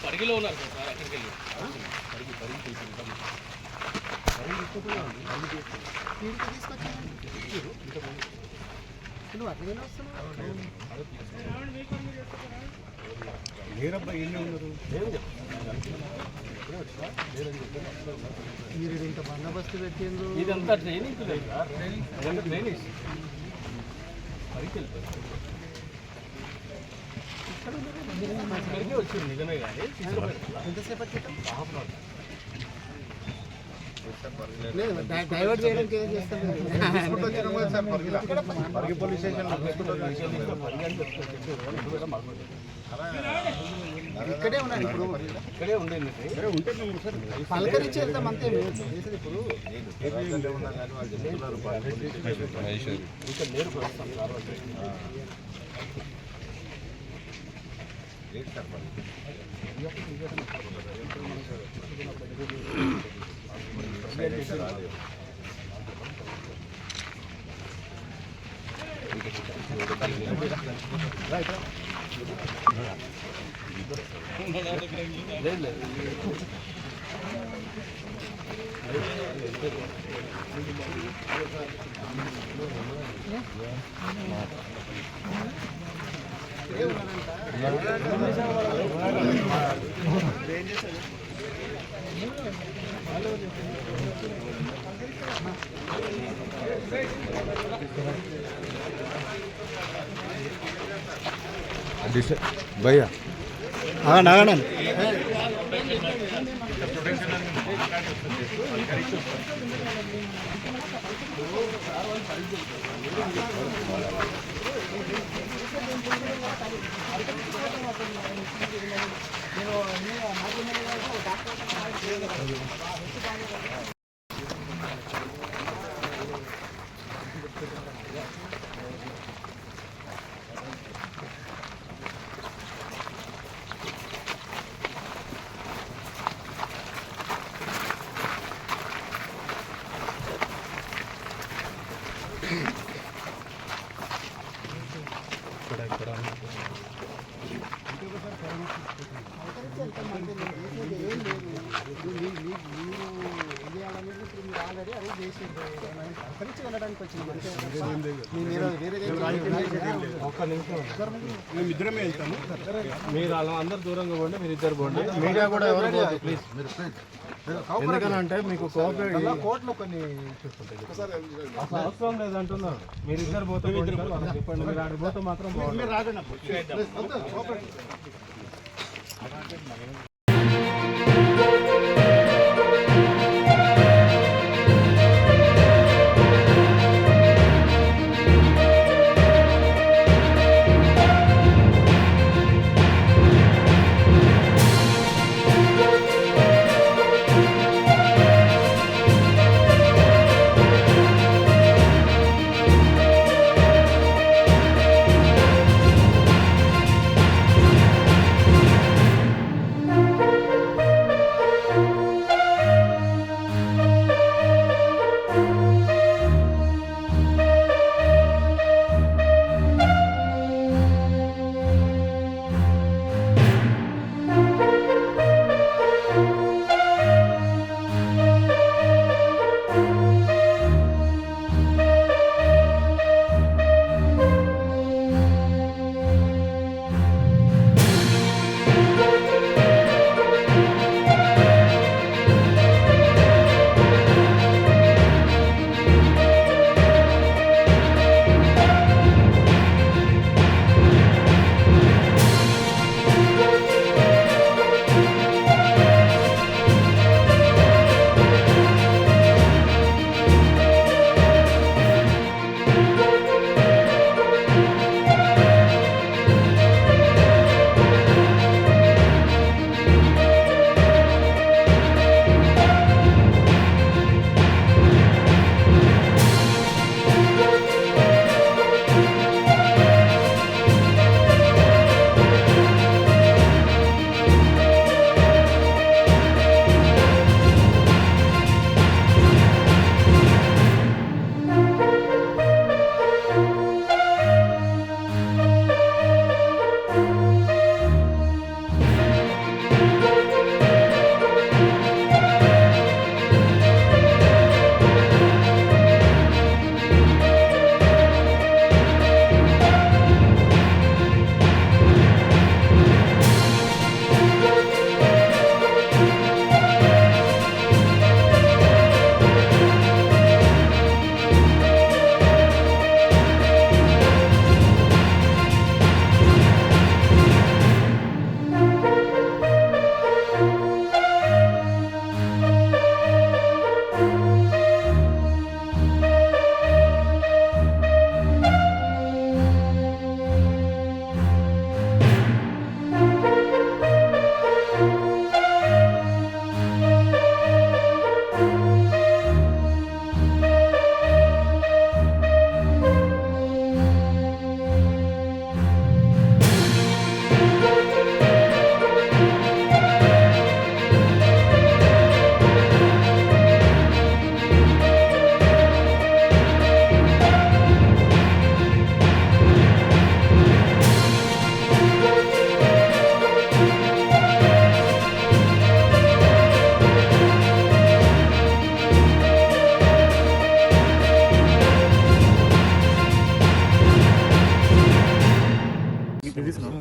పరిగిలో ఉన్నారు సార్, అక్కడికి వెళ్ళి లేరబ్బా ఎన్ని ఉన్నారు మీరు ఇంత బందోబస్తు పెట్టిండ్రు. ఇదంతా ట్రైనింగ్ ట్రైనింగ్ పరికి వెళ్తారు. ఇక్కడికి వచ్చింది నిజమే కానీ ఎంతసేపు హాఫ్ అన్ అవర్ డైవర్ట్ చేయడానికి ఏం చేస్తారు? పోలీస్ స్టేషన్ ఇక్కడే ఉన్నాడు. ఇప్పుడు ఇక్కడే ఉండేది పలకరించి వెళ్తాం అంతే. ఇప్పుడు ఇక్కడ నేరుకు వస్తాం. भैया हाँ नागन మేమిద్దరమే వెళ్తాము. మీరు అలా అందరు దూరంగా పోండి, మీరు ఇద్దరు పోండి. మీడియా కూడా ఎవరు ప్లీజ్. ఎందుకంటే మీకు కోర్టులో కొన్ని అసలు అవసరం లేదంటున్నారు. మీరు ఇద్దరు పోతే చెప్పండి. మీరు ఆడ పోతే మాత్రం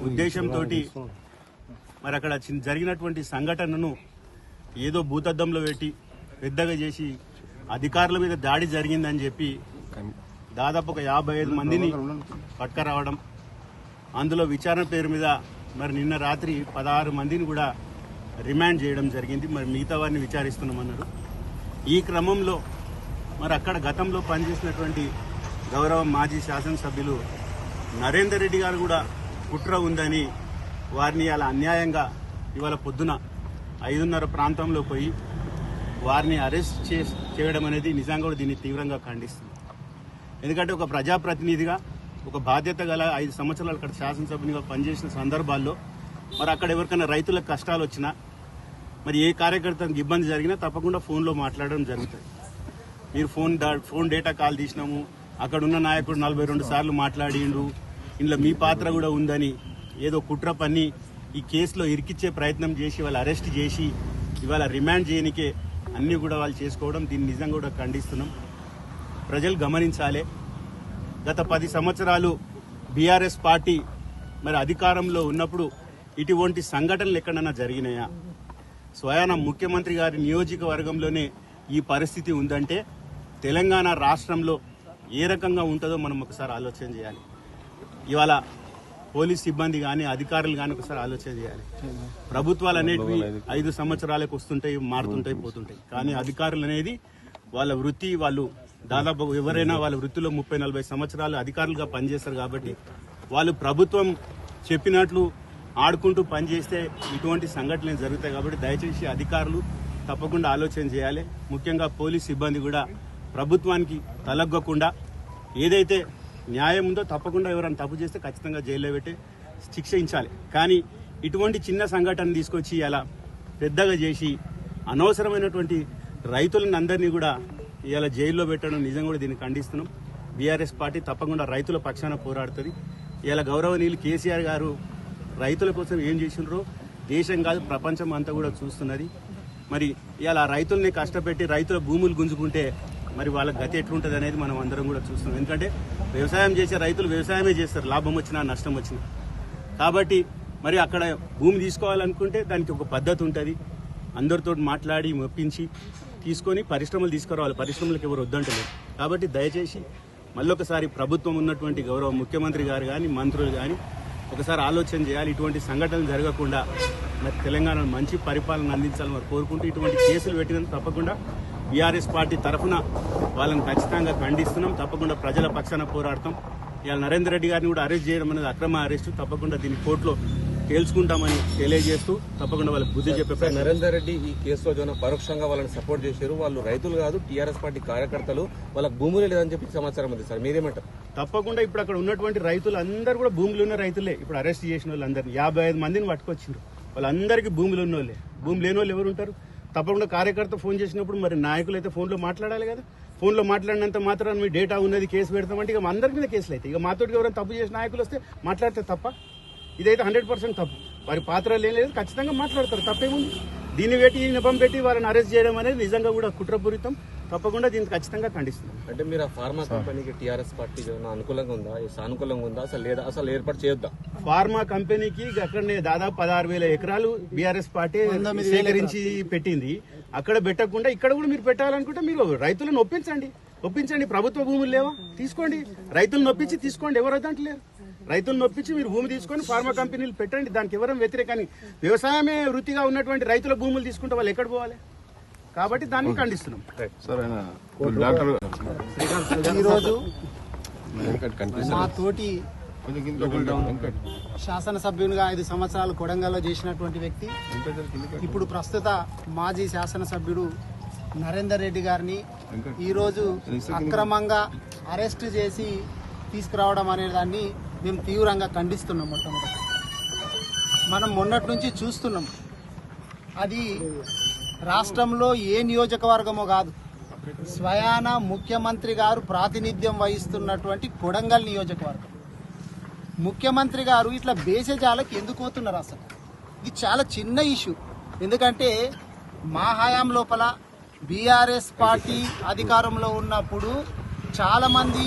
ఉద్దేశంతో మరి అక్కడ జరిగినటువంటి సంఘటనను ఏదో భూతద్దంలో పెట్టి పెద్దగా చేసి అధికారుల మీద దాడి జరిగిందని చెప్పి దాదాపు ఒక 55 మందిని పట్టుకురావడం, అందులో విచారణ పేరు మీద మరి నిన్న రాత్రి 16 మందిని కూడా రిమాండ్ చేయడం జరిగింది. మరి మిగతా వారిని విచారిస్తున్నామన్నారు. ఈ క్రమంలో మరి అక్కడ గతంలో పనిచేసినటువంటి గౌరవ మాజీ శాసనసభ్యులు నరేందర్ రెడ్డి గారు కూడా కుట్ర ఉందని వారిని అలా అన్యాయంగా ఇవాళ పొద్దున 5:30 ప్రాంతంలో పోయి వారిని అరెస్ట్ చేయడం అనేది నిజంగా కూడా దీన్ని తీవ్రంగా ఖండిస్తుంది. ఎందుకంటే ఒక ప్రజాప్రతినిధిగా ఒక బాధ్యత గల 5 సంవత్సరాలు అక్కడ శాసనసభ్యునిగా పనిచేసిన సందర్భాల్లో మరి అక్కడ ఎవరికైనా రైతులకు కష్టాలు వచ్చినా మరి ఏ కార్యకర్తకు ఇబ్బంది జరిగినా తప్పకుండా ఫోన్లో మాట్లాడడం జరుగుతుంది. మీరు ఫోన్ డేటా కాల్ తీసినాము, అక్కడ ఉన్న నాయకుడు 42 సార్లు మాట్లాడిండు, ఇందులో మీ పాత్ర కూడా ఉందని ఏదో కుట్ర పన్ని ఈ కేసులో ఇరికిచ్చే ప్రయత్నం చేసి వాళ్ళు అరెస్ట్ చేసి ఇవాళ రిమాండ్ చేయనికే అన్నీ కూడా వాళ్ళు చేసుకోవడం దీన్ని నిజంగా కూడా ఖండిస్తున్నాం. ప్రజలు గమనించాలి, గత 10 సంవత్సరాలు బీఆర్ఎస్ పార్టీ మరి అధికారంలో ఉన్నప్పుడు ఇటువంటి సంఘటనలు ఎక్కడన్నా జరిగినాయా? స్వయాన ముఖ్యమంత్రి గారి నియోజకవర్గంలోనే ఈ పరిస్థితి ఉందంటే తెలంగాణ రాష్ట్రంలో ఏ రకంగా ఉంటుందో మనం ఒకసారి ఆలోచన చేయాలి. ఇవాళ పోలీస్ సిబ్బంది కానీ అధికారులు కానీ ఒకసారి ఆలోచన చేయాలి. ప్రభుత్వాలు అనేటివి 5 సంవత్సరాలకు వస్తుంటాయి, మారుతుంటాయి, పోతుంటాయి. కానీ అధికారులు అనేది వాళ్ళ వృత్తి, వాళ్ళు దాదాపు ఎవరైనా వాళ్ళ వృత్తిలో 30-40 సంవత్సరాలు అధికారులుగా పనిచేస్తారు కాబట్టి వాళ్ళు ప్రభుత్వం చెప్పినట్లు ఆడుకుంటూ పనిచేస్తే ఇటువంటి సంఘటనలు జరుగుతాయి. కాబట్టి దయచేసి అధికారులు తప్పకుండా ఆలోచన చేయాలి. ముఖ్యంగా పోలీస్ సిబ్బంది కూడా ప్రభుత్వానికి తలగ్గకుండా ఏదైతే న్యాయం ఉందో తప్పకుండా ఎవరైనా తప్పు చేస్తే ఖచ్చితంగా జైల్లో పెట్టి శిక్షించాలి. కానీ ఇటువంటి చిన్న సంఘటన తీసుకొచ్చి అలా పెద్దగా చేసి అనవసరమైనటువంటి రైతులను అందరినీ కూడా ఇలా జైల్లో పెట్టడం నిజంగా కూడా దీన్ని ఖండిస్తున్నాం. బీఆర్ఎస్ పార్టీ తప్పకుండా రైతుల పక్షాన పోరాడుతుంది. ఇలా గౌరవనీయులు కేసీఆర్ గారు రైతుల కోసం ఏం చేసినారో దేశం కాదు ప్రపంచం అంతా కూడా చూస్తున్నది. మరి ఇలా రైతుల్ని కష్టపెట్టి రైతుల భూములు గుంజుకుంటే మరి వాళ్ళ గతి ఎట్లుంటుంది అనేది మనం అందరం కూడా చూస్తున్నాం. ఎందుకంటే వ్యవసాయం చేసే రైతులు వ్యవసాయమే చేస్తారు, లాభం వచ్చినా నష్టం వచ్చినా. కాబట్టి మరి అక్కడ భూమి తీసుకోవాలనుకుంటే దానికి ఒక పద్ధతి ఉంటుంది. అందరితో మాట్లాడి మెప్పించి తీసుకొని పరిశ్రమలు తీసుకురావాలి. పరిశ్రమలకు ఎవరు వద్దంటలేదు. కాబట్టి దయచేసి మళ్ళొకసారి ప్రభుత్వం ఉన్నటువంటి గౌరవ ముఖ్యమంత్రి గారు కానీ మంత్రులు కానీ ఒకసారి ఆలోచన చేయాలి. ఇటువంటి సంఘటనలు జరగకుండా మరి తెలంగాణలో మంచి పరిపాలన అందించాలని మరి కోరుకుంటూ ఇటువంటి కేసులు పెట్టినందుకు తప్పకుండా బీఆర్ఎస్ పార్టీ తరఫున వాళ్ళని ఖచ్చితంగా ఖండిస్తున్నాం. తప్పకుండా ప్రజల పక్షాన పోరాడతాం. ఇవాళ నరేందర్ రెడ్డి గారిని కూడా అరెస్ట్ చేయడం అనేది అక్రమ అరెస్టు. తప్పకుండా దీన్ని కోర్టులో తేల్చుకుంటామని తెలియజేస్తూ తప్పకుండా వాళ్ళకి బుద్ధి చెప్పే నరేందర్ రెడ్డి ఈ కేసులో జన పరోక్షంగా వాళ్ళని సపోర్ట్ చేశారు. వాళ్ళు రైతులు కాదు, టీఆర్ఎస్ పార్టీ కార్యకర్తలు, వాళ్ళకి భూములు లేదని చెప్పి సమాచారం ఉంది సార్, మీరేమంటారు? తప్పకుండా ఇప్పుడు అక్కడ ఉన్నటువంటి రైతులు అందరూ కూడా భూములు ఉన్న రైతులే. ఇప్పుడు అరెస్ట్ చేసిన వాళ్ళందరినీ 55 మందిని పట్టుకొచ్చిండ్రు. వాళ్ళందరికీ భూములు ఉన్న వాళ్ళే. భూమి లేని వాళ్ళు ఎవరు ఉంటారు? తప్పకుండా కార్యకర్త ఫోన్ చేసినప్పుడు మరి నాయకులు అయితే ఫోన్లో మాట్లాడాలి కదా. ఫోన్లో మాట్లాడినంత మాత్రం మీ డేటా ఉన్నది కేసు పెడతామంటే ఇక అందరి మీద కేసులు అయితే ఇక మాతోటి ఎవరైనా తప్పు చేసిన నాయకులు వస్తే మాట్లాడితే తప్ప? ఇదైతే 100% తప్పు. వారి పాత్ర లేదు, ఖచ్చితంగా మాట్లాడతారు. తప్పేముంది? దీన్ని పెట్టి ఈ నెపం పెట్టి వారిని అరెస్ట్ చేయడం అనేది నిజంగా కూడా కుట్రపూరితం. తప్పకుండా దీన్ని ఖచ్చితంగా ఖండిస్తున్నాం. అంటే మీరు ఆ ఫార్మా కంపెనీకి టీఆర్ఎస్ పార్టీ అనుకూలంగా ఉందా, సానుకూలంగా ఉందా, అసలు లేదా, అసలు ఏర్పాటు చేయొద్దా? ఫార్మా కంపెనీకి అక్కడనే దాదాపు 16,000 ఎకరాలు బీఆర్ఎస్ పార్టీ సేకరించి పెట్టింది. అక్కడ పెట్టకుండా ఇక్కడ కూడా మీరు పెట్టాలనుకుంటే మీరు రైతులను ఒప్పించండి. ప్రభుత్వ భూములు లేవా? తీసుకోండి. రైతులను ఒప్పించి తీసుకోండి. ఎవరు వద్దంటలేరు. రైతులను ఒప్పించి మీరు భూమి తీసుకొని ఫార్మా కంపెనీలు పెట్టండి. దానికి ఎవరం వ్యతిరేకాన్ని వ్యవసాయమే వృత్తిగా ఉన్నటువంటి రైతుల భూములు తీసుకుంటే వాళ్ళు ఎక్కడ పోవాలి? కాబట్టి దాన్ని ఖండిస్తున్నాం. ఈరోజు మా తోటి శాసనసభ్యునిగా 5 సంవత్సరాలు కొడంగల్లో చేసినటువంటి వ్యక్తి, ఇప్పుడు ప్రస్తుత మాజీ శాసనసభ్యుడు నరేందర్ రెడ్డి గారిని ఈరోజు అక్రమంగా అరెస్ట్ చేసి తీసుకురావడం అనే దాన్ని మేము తీవ్రంగా ఖండిస్తున్నాం. మొట్టమొదటి మనం మొన్నటి నుంచి చూస్తున్నాం. అది రాష్ట్రంలో ఏ నియోజకవర్గమో కాదు, స్వయాన ముఖ్యమంత్రి గారు ప్రాతినిధ్యం వహిస్తున్నటువంటి కొడంగల్ నియోజకవర్గం. ముఖ్యమంత్రి గారు ఇట్లా బేసజాలకు ఎందుకు పోతున్నారు? అసలు ఇది చాలా చిన్న ఇష్యూ. ఎందుకంటే మా హయాం లోపల బీఆర్ఎస్ పార్టీ అధికారంలో ఉన్నప్పుడు చాలామంది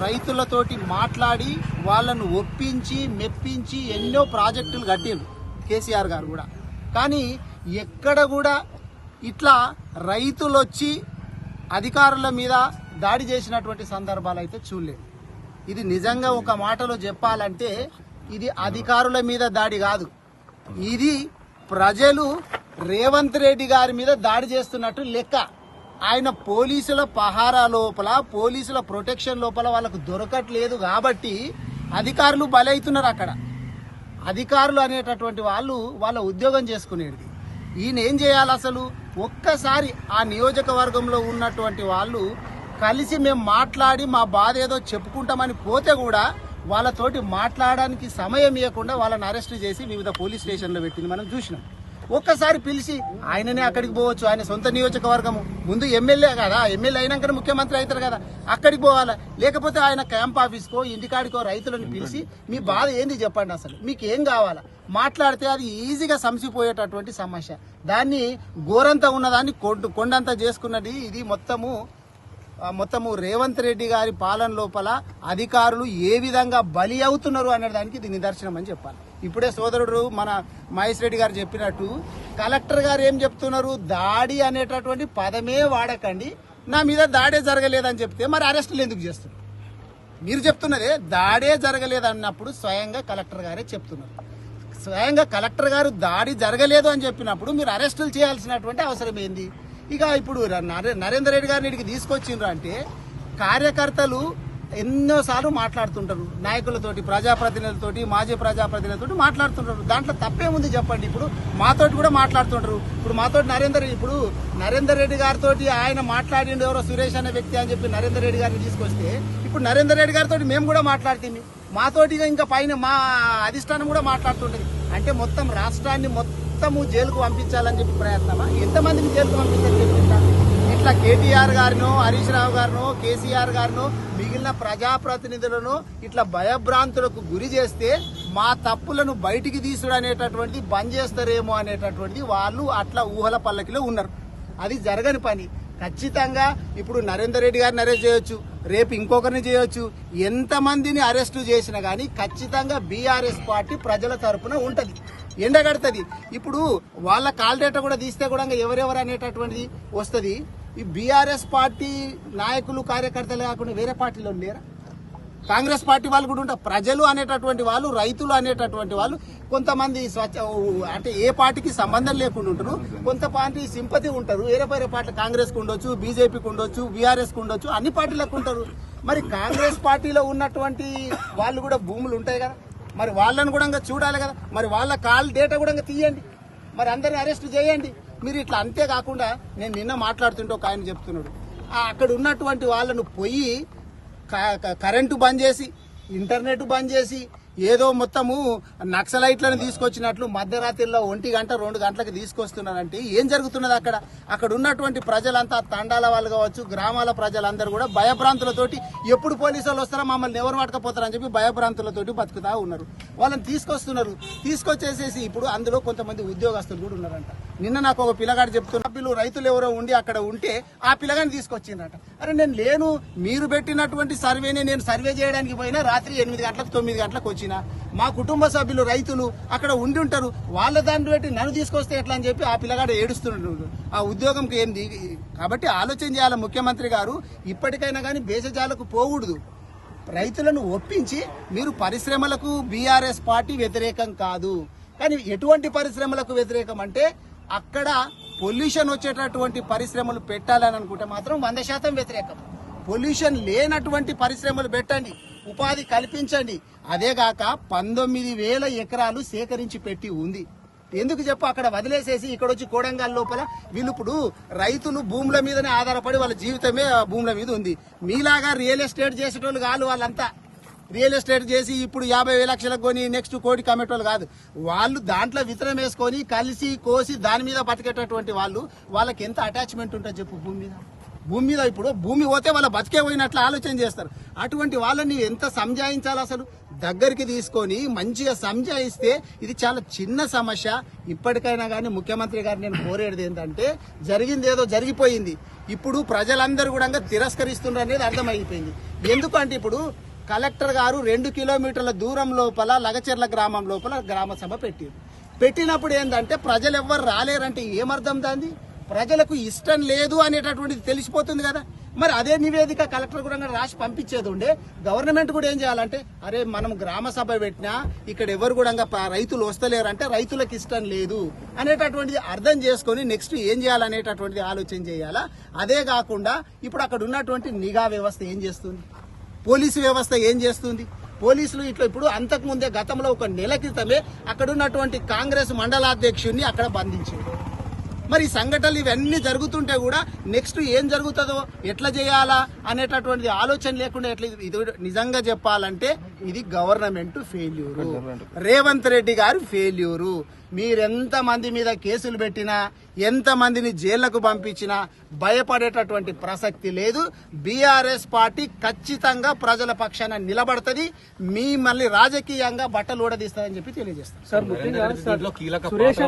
రైతులతోటి మాట్లాడి వాళ్ళను ఒప్పించి మెప్పించి ఎన్నో ప్రాజెక్టులు కట్టిండు కేసీఆర్ గారు కూడా. కానీ ఎక్కడ కూడా ఇట్లా రైతులు వచ్చి అధికారుల మీద దాడి చేసినటువంటి సందర్భాలు అయితే చూడలేదు. ఇది నిజంగా ఒక మాటలో చెప్పాలంటే ఇది అధికారుల మీద దాడి కాదు, ఇది ప్రజలు రేవంత్ రెడ్డి గారి మీద దాడి చేస్తున్నట్టు లెక్క. ఆయన పోలీసుల పహారా లోపల, పోలీసుల ప్రొటెక్షన్ లోపల వాళ్ళకు దొరకట్లేదు కాబట్టి అధికారులు బలవుతున్నారు. అక్కడ అధికారులు అనేటటువంటి వాళ్ళు వాళ్ళ ఉద్యోగం చేసుకునేది. ఈయన ఏం చేయాలి అసలు? ఒక్కసారి ఆ నియోజకవర్గంలో ఉన్నటువంటి వాళ్ళు కలిసి మేము మాట్లాడి మా బాధ ఏదో చెప్పుకుంటామని పోతే కూడా వాళ్ళతోటి మాట్లాడడానికి సమయం ఇవ్వకుండా వాళ్ళని అరెస్ట్ చేసి వివిధ పోలీస్ స్టేషన్లో పెట్టింది మనం చూసినాం. ఒక్కసారి పిలిచి ఆయననే అక్కడికి పోవచ్చు, ఆయన సొంత నియోజకవర్గము, ముందు ఎమ్మెల్యే కదా, ఎమ్మెల్యే అయినాకనే ముఖ్యమంత్రి అవుతారు కదా, అక్కడికి పోవాలా. లేకపోతే ఆయన క్యాంప్ ఆఫీస్కో ఇంటికాడికో రైతులను పిలిచి మీ బాధ ఏంది చెప్పండి, అసలు మీకు ఏం కావాలా మాట్లాడితే అది ఈజీగా సమసిపోయేటటువంటి సమస్య. దాన్ని గోరంతా ఉన్నదాన్ని కొండంతా చేసుకున్నది. ఇది మొత్తము రేవంత్ రెడ్డి గారి పాలన లోపల అధికారులు ఏ విధంగా బలి అవుతున్నారు అనే దానికి ఇది నిదర్శనం అని చెప్పాలి. ఇప్పుడే సోదరుడు మన మహేష్ రెడ్డి గారు చెప్పినట్టు కలెక్టర్ గారు ఏం చెప్తున్నారు, దాడి అనేటటువంటి పదమే వాడకండి, నా మీద దాడే జరగలేదని చెప్తే మరి అరెస్టులు ఎందుకు చేస్తున్నారు? మీరు చెప్తున్నదే దాడే జరగలేదన్నప్పుడు స్వయంగా కలెక్టర్ గారే చెప్తున్నారు. స్వయంగా కలెక్టర్ గారు దాడి జరగలేదు అని చెప్పినప్పుడు మీరు అరెస్టులు చేయాల్సినటువంటి అవసరం ఏంది? ఇక ఇప్పుడు నరేందర్ రెడ్డి గారిని ఇక్కడికి తీసుకొచ్చిండ్రు అంటే కార్యకర్తలు ఎన్నోసార్లు మాట్లాడుతుంటారు, నాయకులతోటి, ప్రజాప్రతినిధులతోటి, మాజీ ప్రజాప్రతినిధులతోటి మాట్లాడుతుంటారు. దాంట్లో తప్పేముంది చెప్పండి? ఇప్పుడు మాతోటి కూడా మాట్లాడుతుంటారు. ఇప్పుడు మాతోటి నరేందర్ రెడ్డి గారితో ఆయన మాట్లాడిండు ఎవరో సురేష్ అనే వ్యక్తి అని చెప్పి నరేందర్ రెడ్డి గారిని తీసుకొస్తే ఇప్పుడు నరేందర్ రెడ్డి గారితో మేము కూడా మాట్లాడుతుంది, మాతోటిగా ఇంకా పైన మా అధిష్టానం కూడా మాట్లాడుతుంటది. అంటే మొత్తం రాష్ట్రాన్ని మొత్తము జైలుకు పంపించాలని చెప్పి ప్రయత్నమా? ఎంతమందిని జైలుకు పంపించాలని చెప్పి ఇట్లా కేటీఆర్ గారినో, హరీష్ రావు గారినో, కేసీఆర్ గారినో, మిగిలిన ప్రజాప్రతినిధులను ఇట్లా భయభ్రాంతులకు గురి చేస్తే మా తప్పులను బయటికి తీసుడు అనేటటువంటిది బంద్ చేస్తారేమో అనేటటువంటిది వాళ్ళు అట్లా ఊహల పల్లకిలో ఉన్నారు. అది జరగని పని. ఖచ్చితంగా ఇప్పుడు నరేందర్ రెడ్డి గారిని అరెస్ట్ చేయొచ్చు, రేపు ఇంకొకరిని చేయొచ్చు, ఎంతమందిని అరెస్టు చేసినా కానీ ఖచ్చితంగా బీఆర్ఎస్ పార్టీ ప్రజల తరపున ఉంటది, ఎండగడుతుంది. ఇప్పుడు వాళ్ళ కాల్ డేటా కూడా తీస్తే కూడా ఎవరెవరు అనేటటువంటిది వస్తుంది. ఈ బీఆర్ఎస్ పార్టీ నాయకులు, కార్యకర్తలు కాకుండా వేరే పార్టీలో లేరా? కాంగ్రెస్ పార్టీ వాళ్ళు కూడా ఉంటారు. ప్రజలు అనేటటువంటి వాళ్ళు, రైతులు అనేటటువంటి వాళ్ళు కొంతమంది అంటే ఏ పార్టీకి సంబంధం లేకుండా ఉంటారు, కొంత పార్టీ సింపతి ఉంటారు. వేరే పార్టీ కాంగ్రెస్కి ఉండొచ్చు, బీజేపీకి ఉండొచ్చు, బీఆర్ఎస్కి ఉండొచ్చు, అన్ని పార్టీలకు ఉంటారు. మరి కాంగ్రెస్ పార్టీలో ఉన్నటువంటి వాళ్ళు కూడా భూములు ఉంటాయి కదా, మరి వాళ్ళని కూడా చూడాలి కదా. మరి వాళ్ళ కాల్ డేటా కూడా తీయండి, మరి అందరిని అరెస్ట్ చేయండి. మీరు ఇట్లా అంతేకాకుండా నేను నిన్న మాట్లాడుతుంటే ఒక ఆయన చెప్తున్నాడు, అక్కడ ఉన్నటువంటి వాళ్ళను పోయి కరెంటు బంద్ చేసి, ఇంటర్నెట్ బంద్ చేసి, ఏదో మొత్తము నక్సలైట్లను తీసుకొచ్చినట్లు మధ్యరాత్రిలో 1 గంట 2 గంటలకు తీసుకొస్తున్నారంటే ఏం జరుగుతున్నది అక్కడ? అక్కడ ఉన్నటువంటి ప్రజలంతా, తండాల వాళ్ళు కావచ్చు, గ్రామాల ప్రజలందరూ కూడా భయభ్రాంతులతోటి ఎప్పుడు పోలీసులు వస్తారో మమ్మల్ని ఎవరు పట్టుకపోతారని చెప్పి భయభ్రాంతులతోటి బతుకుతా ఉన్నారు. వాళ్ళని తీసుకొస్తున్నారు. తీసుకొచ్చేసేసి ఇప్పుడు అందులో కొంతమంది ఉద్యోగస్తులు కూడా ఉన్నారంట. నిన్న నాకు ఒక పిల్లగాడు చెప్తున్న సభ్యులు రైతులు ఎవరో ఉండి అక్కడ ఉంటే ఆ పిల్లగాని తీసుకొచ్చిందట. అరే నేను లేను, మీరు పెట్టినటువంటి సర్వేని నేను సర్వే చేయడానికి పోయినా రాత్రి 8 గంటలకు 9 గంటలకు వచ్చిన మా కుటుంబ సభ్యులు రైతులు అక్కడ ఉండి ఉంటారు, వాళ్ళ దాన్ని పెట్టి నన్ను తీసుకొస్తే ఎట్లా అని చెప్పి ఆ పిల్లగాడు ఏడుస్తున్నాడు. ఆ ఉద్యోగంకి ఏంది? కాబట్టి ఆలోచన చేయాలి ముఖ్యమంత్రి గారు. ఇప్పటికైనా కానీ బేసజాలకు పోకూడదు. రైతులను ఒప్పించి మీరు పరిశ్రమలకు బీఆర్ఎస్ పార్టీ వ్యతిరేకం కాదు, కానీ ఎటువంటి పరిశ్రమలకు వ్యతిరేకం అంటే అక్కడ పొల్యూషన్ వచ్చేటటువంటి పరిశ్రమలు పెట్టాలని అనుకుంటే మాత్రం 100% వ్యతిరేకం. పొల్యూషన్ లేనటువంటి పరిశ్రమలు పెట్టండి, ఉపాధి కల్పించండి. అదేగాక 19,000 ఎకరాలు సేకరించి పెట్టి ఉంది. ఎందుకు చెప్పు అక్కడ వదిలేసేసి ఇక్కడ వచ్చి కోడంగల్ లోపల వీళ్ళు ఇప్పుడు రైతులు భూముల మీదనే ఆధారపడి వాళ్ళ జీవితమే భూముల మీద ఉంది. మీలాగా రియల్ ఎస్టేట్ చేసేటోళ్ళు కాదు వాళ్ళంతా. రియల్ ఎస్టేట్ చేసి ఇప్పుడు 50 లక్షలకు కొని నెక్స్ట్ కోటికి అమ్మేటోళ్ళు కాదు. వాళ్ళు దాంట్లో విత్తనం వేసుకొని కలిసి కోసి దాని మీద బతికేటటువంటి వాళ్ళు. వాళ్ళకి ఎంత అటాచ్మెంట్ ఉంటుంది చెప్పు భూమి మీద. ఇప్పుడు భూమి పోతే వాళ్ళ బతికే పోయినట్లు ఆలోచన చేస్తారు. అటువంటి వాళ్ళని ఎంత సంజాయించాలి అసలు? దగ్గరికి తీసుకొని మంచిగా సంజాయిస్తే ఇది చాలా చిన్న సమస్య. ఇప్పటికైనా కానీ ముఖ్యమంత్రి గారు నేను కోరేది ఏంటంటే జరిగింది ఏదో జరిగిపోయింది, ఇప్పుడు ప్రజలందరూ కూడా తిరస్కరిస్తున్నారు అనేది అర్థమైపోయింది. ఎందుకంటే ఇప్పుడు కలెక్టర్ గారు 2 కిలోమీటర్ల దూరం లోపల లగచెర్ల గ్రామం లోపల గ్రామ సభ పెట్టినప్పుడు ఏంటంటే ప్రజలు ఎవ్వరు రాలేరంటే ఏమర్థం దాన్ని? ప్రజలకు ఇష్టం లేదు అనేటటువంటిది తెలిసిపోతుంది కదా. మరి అదే నివేదిక కలెక్టర్ కూడా రాసి పంపించేది ఉండే. గవర్నమెంట్ కూడా ఏం చేయాలంటే అరే మనం గ్రామ సభ పెట్టినా ఇక్కడ ఎవరు కూడా రైతులు వస్తలేరంటే రైతులకు ఇష్టం లేదు అనేటటువంటిది అర్థం చేసుకొని నెక్స్ట్ ఏం చేయాలనేటటువంటిది ఆలోచన చేయాలా. అదే కాకుండా ఇప్పుడు అక్కడ ఉన్నటువంటి నిఘా వ్యవస్థ ఏం చేస్తుంది, పోలీసు వ్యవస్థ ఏం చేస్తుంది? పోలీసులు ఇట్లా ఇప్పుడు అంతకుముందే గతంలో 1 నెల క్రితమే అక్కడ ఉన్నటువంటి కాంగ్రెస్ మండలాధ్యక్షుడిని అక్కడ బంధించారు. మరి ఈ సంఘటనలు ఇవన్నీ జరుగుతుంటే కూడా నెక్స్ట్ ఏం జరుగుతుందో ఎట్లా చేయాలా అనేటటువంటిది ఆలోచన లేకుండా ఎట్లా ఇది నిజంగా చెప్పాలంటే ఇది గవర్నమెంట్ ఫెయిల్యూరు, రేవంత్ రెడ్డి గారు ఫెయిల్యూరు. మీరెంత మంది మీద కేసులు పెట్టినా ఎంత మందిని జైళ్లకు పంపించినా భయపడేటటువంటి ప్రసక్తి లేదు. బీఆర్ఎస్ పార్టీ ఖచ్చితంగా ప్రజల పక్షాన నిలబడుతుంది, మిమ్మల్ని రాజకీయంగా బట్టలు ఊడదీస్తుందని చెప్పి తెలియజేస్తాం. సార్ ముఖ్యంగా సురేష్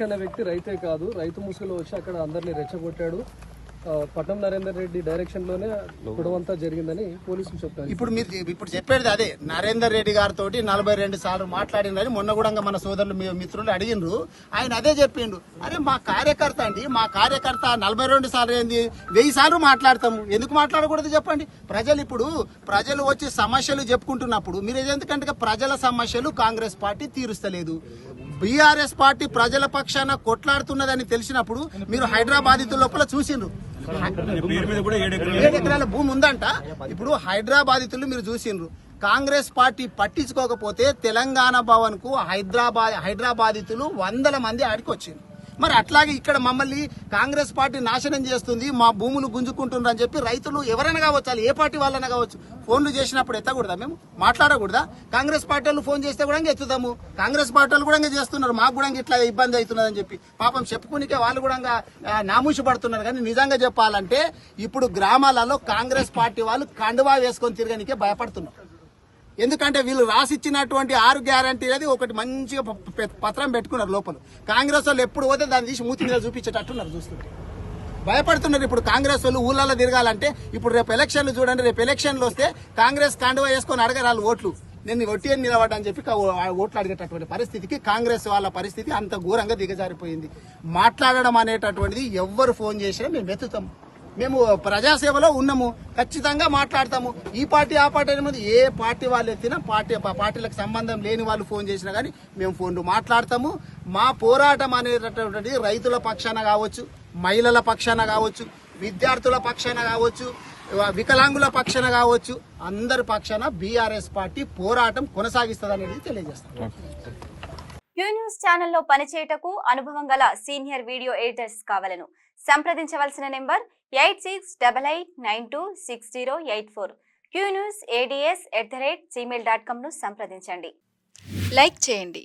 అనే వ్యక్తి రైతే కాదు, రైతు ముసుగులో వచ్చి అక్కడ అందరినీ రెచ్చగొట్టాడు. పట్నం నరేందర్ రెడ్డి డైరెక్షన్ లోనే గొడవంతా జరిగిందని పోలీసులు చెప్తారు. ఇప్పుడు చెప్పేది అదే. నరేందర్ రెడ్డి గారితో 42 సార్లు మాట్లాడినని మొన్న కూడా మన సోదరులు మిత్రులు అడిగినరు. ఆయన అదే చెప్పిండు, అరే మా కార్యకర్త 42 సార్లు ఏంది 1000 సార్లు మాట్లాడతాము, ఎందుకు మాట్లాడకూడదు చెప్పండి. ప్రజలు వచ్చి సమస్యలు చెప్పుకుంటున్నప్పుడు మీరు ఎందుకంటే ప్రజల సమస్యలు కాంగ్రెస్ పార్టీ తీరుస్తలేదు, బీఆర్ఎస్ పార్టీ ప్రజల పక్షాన కొట్లాడుతున్నదని తెలిసినప్పుడు మీరు హైదరాబాద్ లోపల చూసిండ్రు 7 ఎకరాల భూమి ఉందంట. ఇప్పుడు హైదరాబాదితులు మీరు చూసిండ్రు. కాంగ్రెస్ పార్టీ పట్టించుకోకపోతే తెలంగాణ భవన్ కు హైదరాబాదితులు 100 మంది ఆడికి వచ్చిండ్రు. మరి అట్లాగే ఇక్కడ మమ్మల్ని కాంగ్రెస్ పార్టీ నాశనం చేస్తుంది, మా భూములు గుంజుకుంటున్నారు అని చెప్పి రైతులు ఎవరైనా కావచ్చు, ఏ పార్టీ వాళ్ళైనా కావచ్చు, ఫోన్లు చేసినప్పుడు ఎత్తకూడదా? మేము మాట్లాడకూడదా? కాంగ్రెస్ పార్టీ వాళ్ళు ఫోన్ చేస్తే కూడా ఎత్తుతాము. కాంగ్రెస్ పార్టీ వాళ్ళు కూడా చేస్తున్నారు, మాకు కూడా ఇట్లా ఇబ్బంది అవుతున్నదని చెప్పి పాపం చెప్పుకునికే వాళ్ళు కూడా నామూషి పడుతున్నారు. కానీ నిజంగా చెప్పాలంటే ఇప్పుడు గ్రామాలలో కాంగ్రెస్ పార్టీ వాళ్ళు కండువా వేసుకొని తిరగనికే భయపడుతున్నారు. ఎందుకంటే వీళ్ళు రాసిచ్చినటువంటి 6 గ్యారంటీ అది ఒకటి మంచిగా పత్రం పెట్టుకున్నారు లోపల. కాంగ్రెస్ వాళ్ళు ఎప్పుడు పోతే దాన్ని తీసి మూతి మీద చూపించేటట్టున్నారు, చూస్తుంటే భయపడుతున్నారు. ఇప్పుడు కాంగ్రెస్ వాళ్ళు ఊళ్ళలో తిరగాలంటే ఇప్పుడు రేపు ఎలక్షన్లు చూడండి, రేపు ఎలక్షన్లు వస్తే కాంగ్రెస్ కాండువా వేసుకొని అడగరాలు ఓట్లు, నేను ఒట్టి అని నిలబడ్డా అని చెప్పి ఓట్లు అడిగేటటువంటి పరిస్థితికి కాంగ్రెస్ వాళ్ళ పరిస్థితి అంత ఘోరంగా దిగజారిపోయింది. మాట్లాడడం అనేటటువంటిది ఎవ్వరు ఫోన్ చేసినా మేము ఎత్తుతాము, మేము ప్రజాసేవలో ఉన్నాము, ఖచ్చితంగా మాట్లాడతాము. ఈ పార్టీ ఆ పార్టీ అనేది ఏ పార్టీ వాళ్ళు ఎత్తినా పార్టీలకు సంబంధం లేని వాళ్ళు ఫోన్ చేసినా కానీ మేము ఫోన్లు మాట్లాడతాము. మా పోరాటం అనేటటువంటి రైతుల పక్షాన కావచ్చు, మహిళల పక్షాన కావచ్చు, విద్యార్థుల పక్షాన కావచ్చు, వికలాంగుల పక్షాన కావచ్చు, అందరి పక్షాన బీఆర్ఎస్ పార్టీ పోరాటం కొనసాగిస్తుంది అనేది తెలియజేస్తాం. క్యూ న్యూస్ ఛానల్లో పనిచేయటకు అనుభవం గల సీనియర్ వీడియో ఎడిటర్స్ కావాలను సంప్రదించవలసిన నెంబర్ 8688926084. qnewsads@gmail.com ను సంప్రదించండి. లైక్ చేయండి.